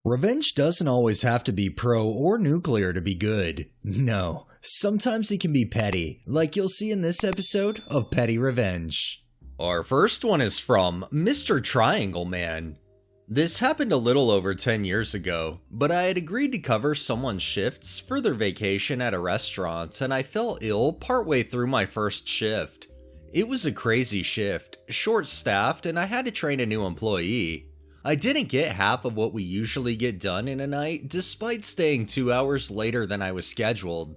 Revenge doesn't always have to be pro or nuclear to be good. No, sometimes it can be petty, like you'll see in this episode of Petty Revenge. Our first one is from Mr. Triangle Man. This happened a little over 10 years ago, but I had agreed to cover someone's shifts for their vacation at a restaurant, and I fell ill partway through my first shift. It was a crazy shift, short-staffed, and I had to train a new employee. I didn't get half of what we usually get done in a night, despite staying 2 hours later than I was scheduled.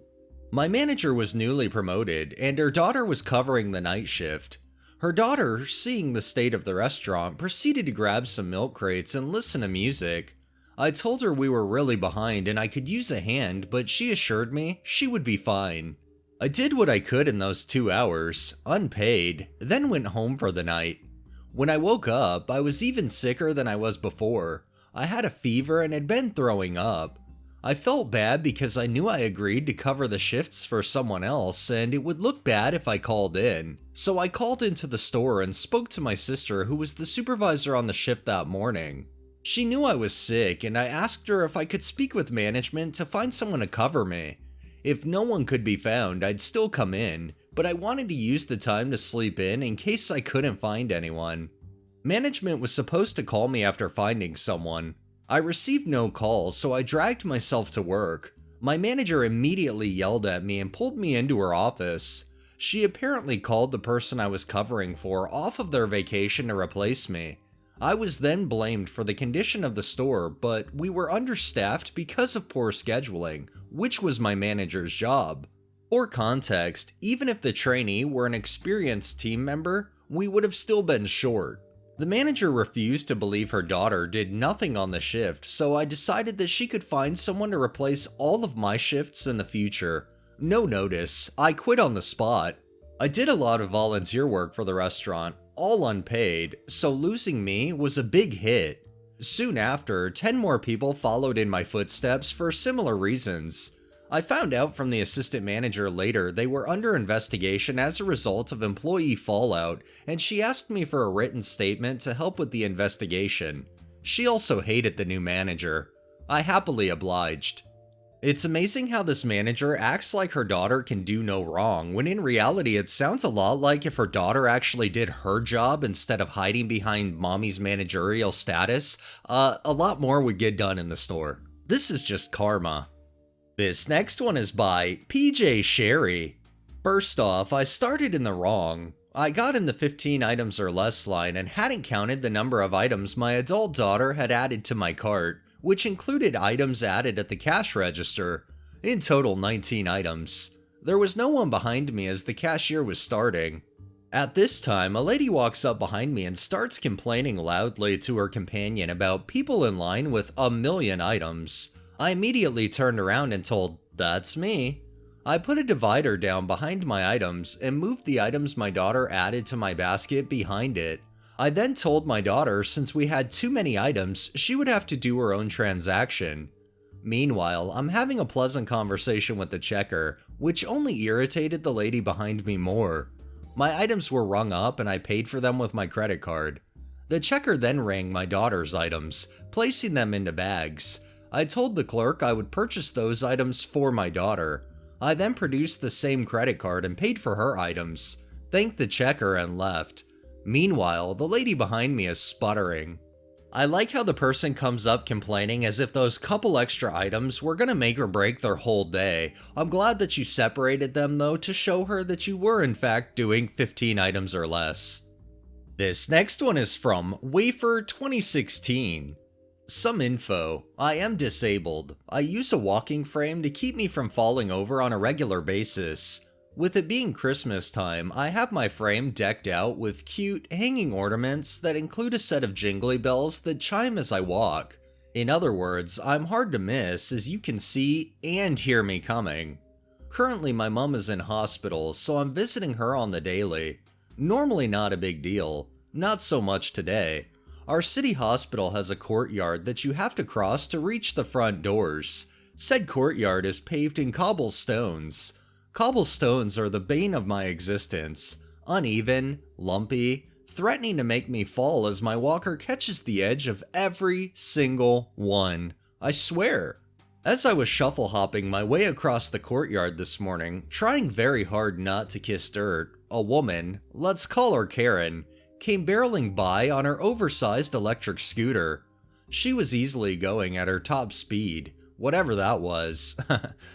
My manager was newly promoted, and her daughter was covering the night shift. Her daughter, seeing the state of the restaurant, proceeded to grab some milk crates and listen to music. I told her we were really behind and I could use a hand, but she assured me she would be fine. I did what I could in those 2 hours, unpaid, then went home for the night. When I woke up, I was even sicker than I was before. I had a fever and had been throwing up. I felt bad because I knew I agreed to cover the shifts for someone else and it would look bad if I called in. So I called into the store and spoke to my sister, who was the supervisor on the shift that morning. She knew I was sick and I asked her if I could speak with management to find someone to cover me. If no one could be found, I'd still come in, but I wanted to use the time to sleep in case I couldn't find anyone. Management was supposed to call me after finding someone. I received no call, so I dragged myself to work. My manager immediately yelled at me and pulled me into her office. She apparently called the person I was covering for off of their vacation to replace me. I was then blamed for the condition of the store, but we were understaffed because of poor scheduling, which was my manager's job. For context, even if the trainee were an experienced team member, we would have still been short. The manager refused to believe her daughter did nothing on the shift, so I decided that she could find someone to replace all of my shifts in the future. No notice, I quit on the spot. I did a lot of volunteer work for the restaurant, all unpaid, so losing me was a big hit. Soon after, 10 more people followed in my footsteps for similar reasons. I found out from the assistant manager later they were under investigation as a result of employee fallout, and she asked me for a written statement to help with the investigation. She also hated the new manager. I happily obliged. It's amazing how this manager acts like her daughter can do no wrong, when in reality it sounds a lot like if her daughter actually did her job instead of hiding behind mommy's managerial status, a lot more would get done in the store. This is just karma. This next one is by PJ Sherry. First off, I started in the wrong. I got in the 15 items or less line and hadn't counted the number of items my adult daughter had added to my cart, which included items added at the cash register. In total 19 items. There was no one behind me as the cashier was starting. At this time, a lady walks up behind me and starts complaining loudly to her companion about people in line with a million items. I immediately turned around and told, "That's me." I put a divider down behind my items and moved the items my daughter added to my basket behind it. I then told my daughter since we had too many items, she would have to do her own transaction. Meanwhile, I'm having a pleasant conversation with the checker, which only irritated the lady behind me more. My items were rung up and I paid for them with my credit card. The checker then rang my daughter's items, placing them into bags. I told the clerk I would purchase those items for my daughter. I then produced the same credit card and paid for her items, thanked the checker and left. Meanwhile, the lady behind me is sputtering. I like how the person comes up complaining as if those couple extra items were gonna make or break their whole day. I'm glad that you separated them though to show her that you were in fact doing 15 items or less. This next one is from Wafer 2016. Some info. I am disabled. I use a walking frame to keep me from falling over on a regular basis. With it being Christmas time, I have my frame decked out with cute, hanging ornaments that include a set of jingly bells that chime as I walk. In other words, I'm hard to miss as you can see and hear me coming. Currently my mom is in hospital, so I'm visiting her on the daily. Normally not a big deal. Not so much today. Our city hospital has a courtyard that you have to cross to reach the front doors. Said courtyard is paved in cobblestones. Cobblestones are the bane of my existence. Uneven, lumpy, threatening to make me fall as my walker catches the edge of every single one. I swear. As I was shuffle hopping my way across the courtyard this morning, trying very hard not to kiss dirt, a woman, let's call her Karen, came barreling by on her oversized electric scooter. She was easily going at her top speed, whatever that was.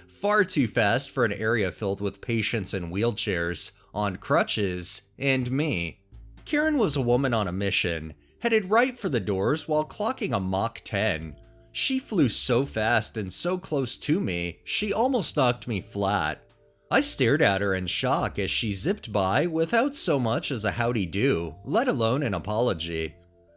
Far too fast for an area filled with patients in wheelchairs, on crutches, and me. Karen was a woman on a mission, headed right for the doors while clocking a Mach 10. She flew so fast and so close to me, she almost knocked me flat. I stared at her in shock as she zipped by without so much as a howdy do, let alone an apology.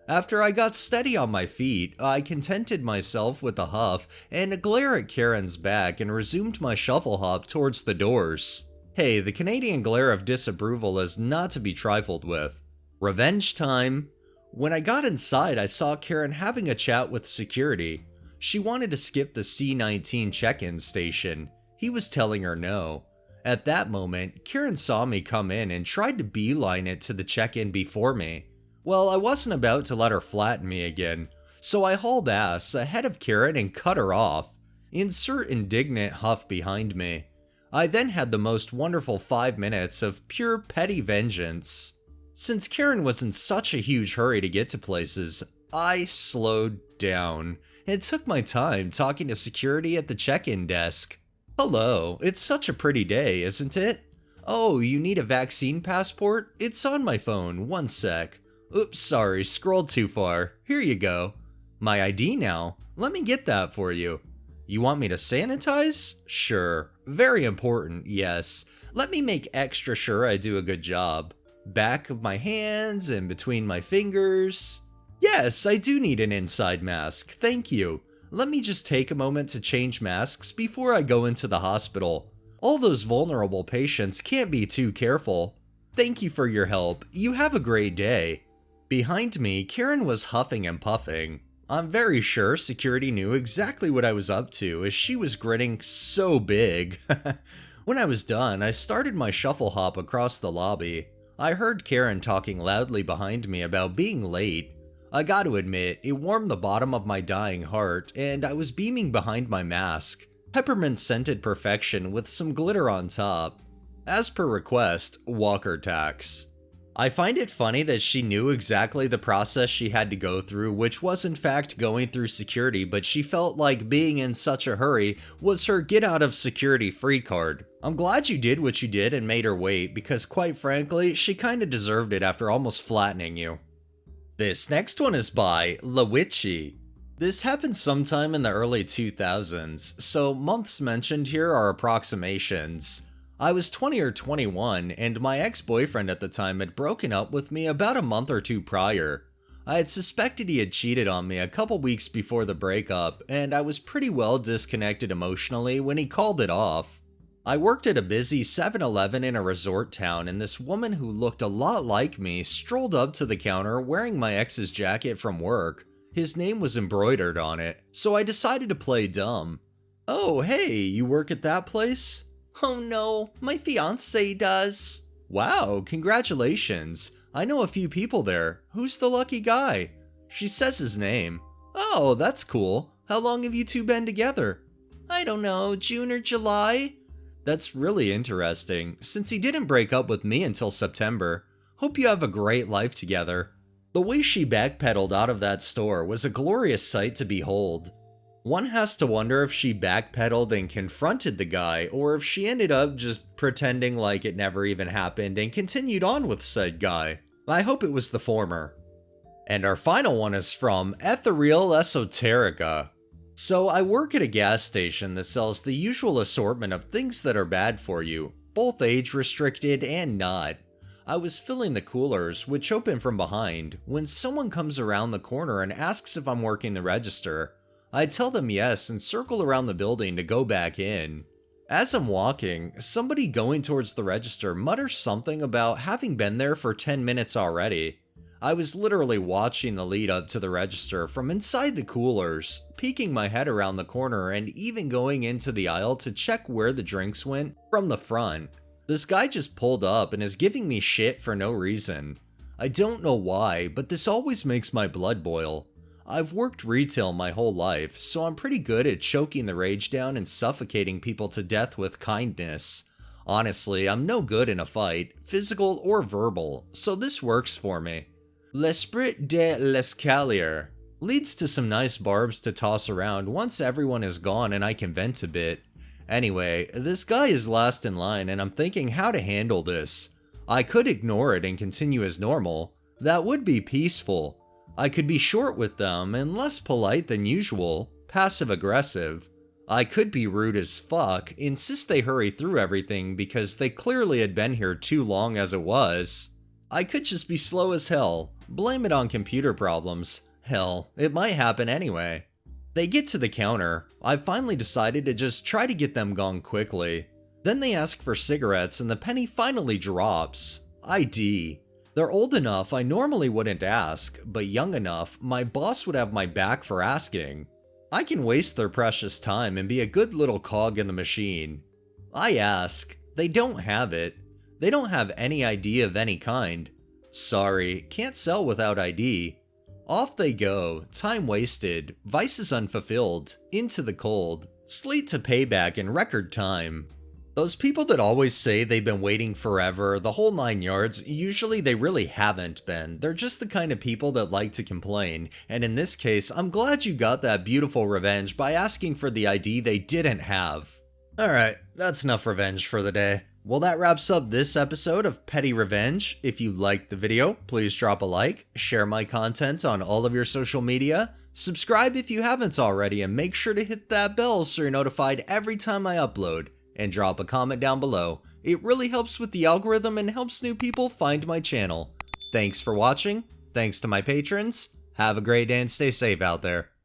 After I got steady on my feet, I contented myself with a huff and a glare at Karen's back and resumed my shuffle hop towards the doors. Hey, the Canadian glare of disapproval is not to be trifled with. Revenge time. When I got inside, I saw Karen having a chat with security. She wanted to skip the C-19 check-in station. He was telling her no. At that moment, Karen saw me come in and tried to beeline it to the check-in before me. Well, I wasn't about to let her flatten me again, so I hauled ass ahead of Karen and cut her off. Insert indignant huff behind me. I then had the most wonderful 5 minutes of pure petty vengeance. Since Karen was in such a huge hurry to get to places, I slowed down and took my time talking to security at the check-in desk. Hello, it's such a pretty day, isn't it? Oh, you need a vaccine passport? It's on my phone, one sec. Oops, sorry, scrolled too far. Here you go. My ID now? Let me get that for you. You want me to sanitize? Sure. Very important, yes. Let me make extra sure I do a good job. Back of my hands and between my fingers. Yes, I do need an inside mask, thank you. Let me just take a moment to change masks before I go into the hospital. All those vulnerable patients can't be too careful. Thank you for your help, you have a great day. Behind me, Karen was huffing and puffing. I'm very sure security knew exactly what I was up to as she was grinning so big. When I was done, I started my shuffle hop across the lobby. I heard Karen talking loudly behind me about being late. I gotta admit, it warmed the bottom of my dying heart, and I was beaming behind my mask. Peppermint-scented perfection with some glitter on top. As per request, Walker tax. I find it funny that she knew exactly the process she had to go through, which was in fact going through security, but she felt like being in such a hurry was her get out of security free card. I'm glad you did what you did and made her wait, because quite frankly, she kinda deserved it after almost flattening you. This next one is by Lawitchy. This happened sometime in the early 2000s, so months mentioned here are approximations. I was 20 or 21, and my ex-boyfriend at the time had broken up with me about a month or two prior. I had suspected he had cheated on me a couple weeks before the breakup, and I was pretty well disconnected emotionally when he called it off. I worked at a busy 7-Eleven in a resort town, and this woman who looked a lot like me strolled up to the counter wearing my ex's jacket from work. His name was embroidered on it, so I decided to play dumb. "Oh, hey, you work at that place?" "Oh no, my fiancé does." "Wow, congratulations. I know a few people there. Who's the lucky guy?" She says his name. "Oh, that's cool. How long have you two been together?" "I don't know, June or July." "That's really interesting, since he didn't break up with me until September. Hope you have a great life together." The way she backpedaled out of that store was a glorious sight to behold. One has to wonder if she backpedaled and confronted the guy, or if she ended up just pretending like it never even happened and continued on with said guy. I hope it was the former. And our final one is from Ethereal Esoterica. So I work at a gas station that sells the usual assortment of things that are bad for you, both age restricted and not. I was filling the coolers, which open from behind, when someone comes around the corner and asks if I'm working the register. I tell them yes and circle around the building to go back in. As I'm walking, somebody going towards the register mutters something about having been there for 10 minutes already. I was literally watching the lead up to the register from inside the coolers, peeking my head around the corner and even going into the aisle to check where the drinks went from the front. This guy just pulled up and is giving me shit for no reason. I don't know why, but this always makes my blood boil. I've worked retail my whole life, so I'm pretty good at choking the rage down and suffocating people to death with kindness. Honestly, I'm no good in a fight, physical or verbal, so this works for me. L'esprit de l'escalier leads to some nice barbs to toss around once everyone is gone and I can vent a bit. Anyway, this guy is last in line and I'm thinking how to handle this. I could ignore it and continue as normal. That would be peaceful. I could be short with them and less polite than usual, passive-aggressive. I could be rude as fuck, insist they hurry through everything because they clearly had been here too long as it was. I could just be slow as hell, blame it on computer problems. Hell, it might happen anyway. They get to the counter. I've finally decided to just try to get them gone quickly. Then they ask for cigarettes and the penny finally drops. ID. They're old enough I normally wouldn't ask, but young enough my boss would have my back for asking. I can waste their precious time and be a good little cog in the machine. I ask. They don't have it. They don't have any ID of any kind. Sorry, can't sell without ID. Off they go, time wasted, vices unfulfilled, into the cold, slate to payback in record time. Those people that always say they've been waiting forever, the whole 9 yards, usually they really haven't been. They're just the kind of people that like to complain, and in this case, I'm glad you got that beautiful revenge by asking for the ID they didn't have. Alright, that's enough revenge for the day. Well, that wraps up this episode of Petty Revenge. If you liked the video, please drop a like, share my content on all of your social media, subscribe if you haven't already, and make sure to hit that bell so you're notified every time I upload. And drop a comment down below. It really helps with the algorithm and helps new people find my channel. Thanks for watching, thanks to my patrons, have a great day and stay safe out there.